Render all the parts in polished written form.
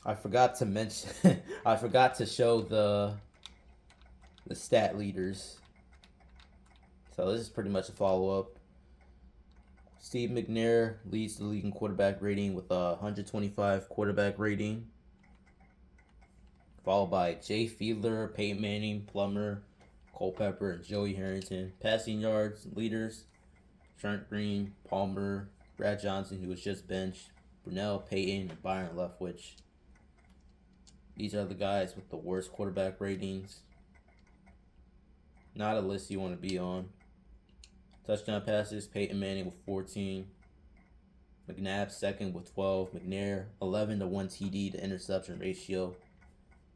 I forgot to mention. I forgot to show the stat leaders. So this is pretty much a follow up. Steve McNair leads the league in quarterback rating with a 125 quarterback rating, followed by Jay Fiedler, Peyton Manning, Plummer, Culpepper, and Joey Harrington. Passing yards leaders: Trent Green, Palmer, Brad Johnson, who was just benched, Brunell, Peyton, and Byron Leftwich. These are the guys with the worst quarterback ratings. Not a list you want to be on. Touchdown passes: Peyton Manning with 14. McNabb second with 12. McNair 11 to 1 TD to interception ratio.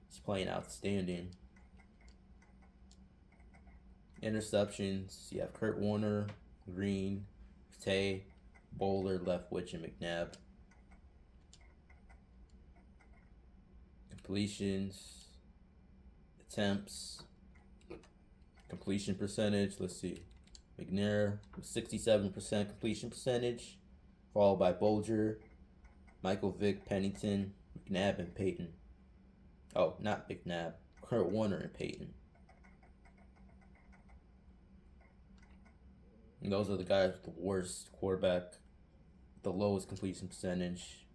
He's playing outstanding. Interceptions: you have Kurt Warner, Green, Tay, Bowler, Leftwich, and McNabb. Completions, attempts, completion percentage. Let's see. McNair with 67% completion percentage, followed by Bolger, Michael Vick, Pennington, McNabb, and Peyton. Oh, not McNabb. Kurt Warner and Peyton. And those are the guys with the worst quarterback, the lowest completion percentage.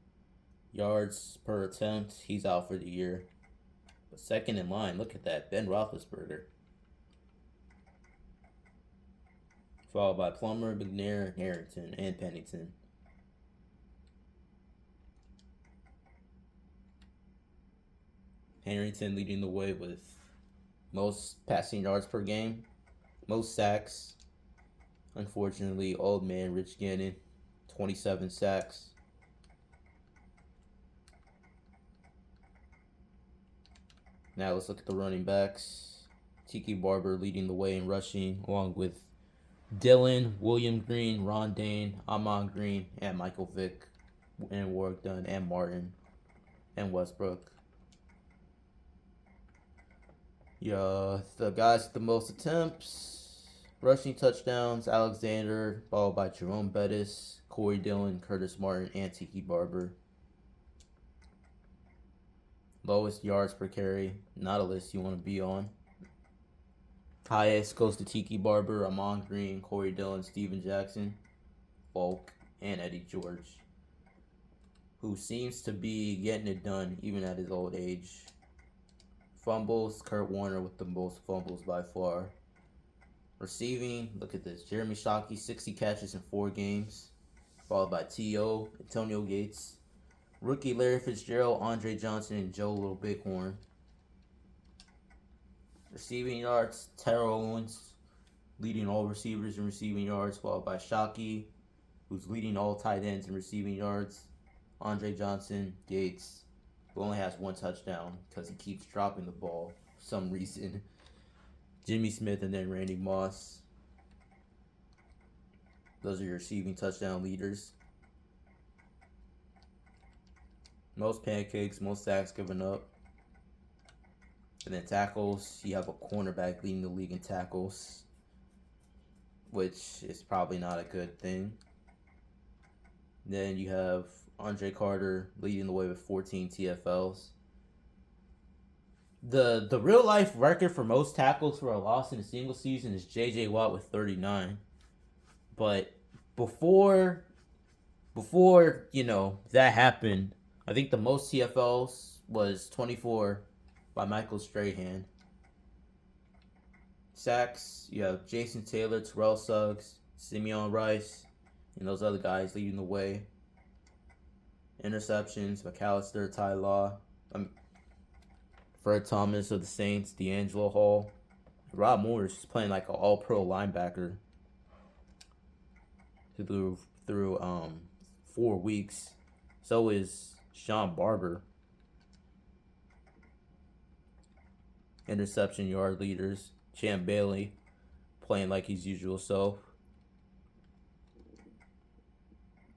Yards per attempt, he's out for the year. But second in line, look at that, Ben Roethlisberger. Followed by Plummer, McNair, Harrington, and Pennington. Harrington leading the way with most passing yards per game, most sacks. Unfortunately, old man Rich Gannon, 27 sacks. Now let's look at the running backs. Tiki Barber leading the way in rushing, along with Dylan, William Green, Ron Dane, Amon Green, and Michael Vick, and Warwick Dunn, and Martin, and Westbrook. Yeah, the guys with the most attempts, rushing touchdowns: Alexander, followed by Jerome Bettis, Corey Dillon, Curtis Martin, and Tiki Barber. Lowest yards per carry, not a list you want to be on. Highest goes to Tiki Barber, Amon Green, Corey Dillon, Steven Jackson, Falk, and Eddie George, who seems to be getting it done even at his old age. Fumbles: Kurt Warner with the most fumbles by far. Receiving: look at this. Jeremy Shockey, 60 catches in 4 games, followed by T.O., Antonio Gates, rookie Larry Fitzgerald, Andre Johnson, and Joe Little Bighorn. Receiving yards: Terrell Owens leading all receivers in receiving yards, followed by Shockey, who's leading all tight ends in receiving yards. Andre Johnson, Gates, who only has 1 touchdown because he keeps dropping the ball for some reason. Jimmy Smith, and then Randy Moss. Those are your receiving touchdown leaders. Most pancakes, most sacks given up. And then tackles, you have a cornerback leading the league in tackles, which is probably not a good thing. Then you have Andre Carter leading the way with 14 TFLs. The real life record for most tackles for a loss in a single season is J.J. Watt with 39. But before that happened, I think the most TFLs was 24 by Michael Strahan. Sacks, you have Jason Taylor, Terrell Suggs, Simeon Rice, and those other guys leading the way. Interceptions: McAllister, Ty Law, Fred Thomas of the Saints, D'Angelo Hall. Rob Morris is playing like an all-pro linebacker through 4 weeks. So is Sean Barber. Interception yard leaders: Champ Bailey playing like his usual self.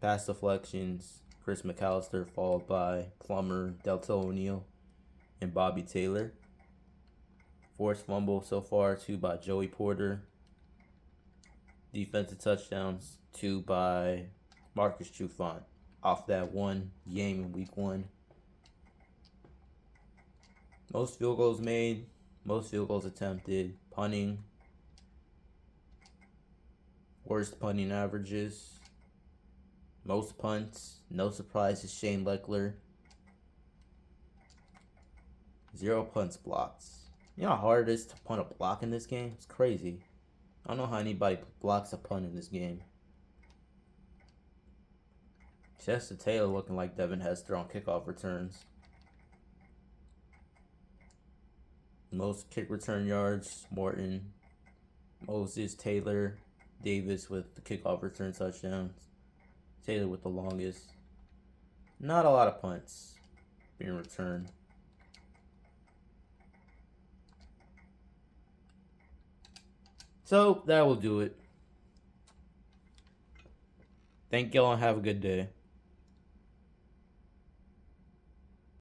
Pass deflections: Chris McAllister, followed by Plummer, Delto O'Neal, and Bobby Taylor. Forced fumble so far, 2 by Joey Porter. Defensive touchdowns, 2 by Marcus Trufant off that one game in week 1. Most field goals made, most field goals attempted, punting, worst punting averages, most punts. No surprises, Shane Leckler. 0 punts blocked. You know how hard it is to punt a block in this game? It's crazy. I don't know how anybody blocks a punt in this game. Chester Taylor looking like Devin Hester on kickoff returns. Most kick return yards, Morton, Moses, Taylor, Davis with the kickoff return touchdowns. Taylor with the longest. Not a lot of punts being returned. So that will do it. Thank y'all and have a good day.